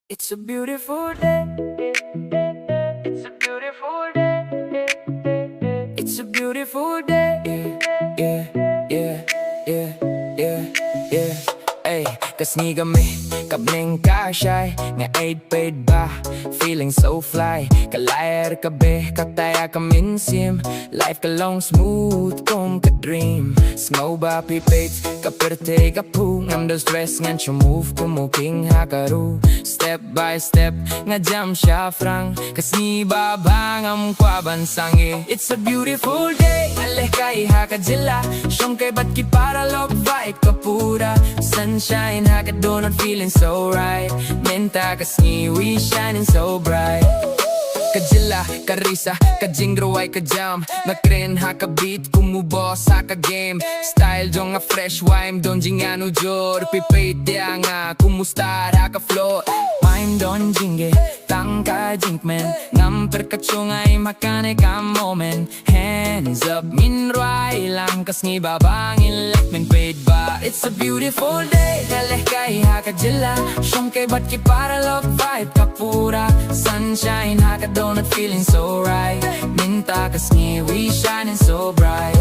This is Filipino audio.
It's a beautiful day. It's a beautiful day. It's a beautiful day. Yeah, yeah, yeah, yeah, yeah. Ay, kasni kami, kabneng ka shai, nga iaid peit ba, feeling so fly. Ka lyer ka be, kataya ka minsim, life ka long smooth kung ka dream. Sngewbha peit, ka pyrthei ka phuh, ngam do stress ngan move kumuking hakaru. Step by step, nga jam shaphrang, kasni baba ngam kwa bansangi. It's a beautiful day, aleh kai hakadilla, shong kay bat ki paralok vibe ka pura. Sunshine hakadonut feeling so right, menta kasni we shining so bright. Kajila, karisa, kajingruay ka jam, nakren haka beat, kumubos haka game. Style jong nga fresh wine, don jingano jor, peit nga kumustar haka flow. Mime don jinge, tangka jinkmen, ngam perkachungay makane ka moment. Hands up, hynrei lang kasni babangin lakmen peit ba. It's a beautiful day, daleh kay hakajila, shong kay bat ki paralok vibe ka pura. Sunshine hakadonut feeling so right, minta kasni we shining so bright.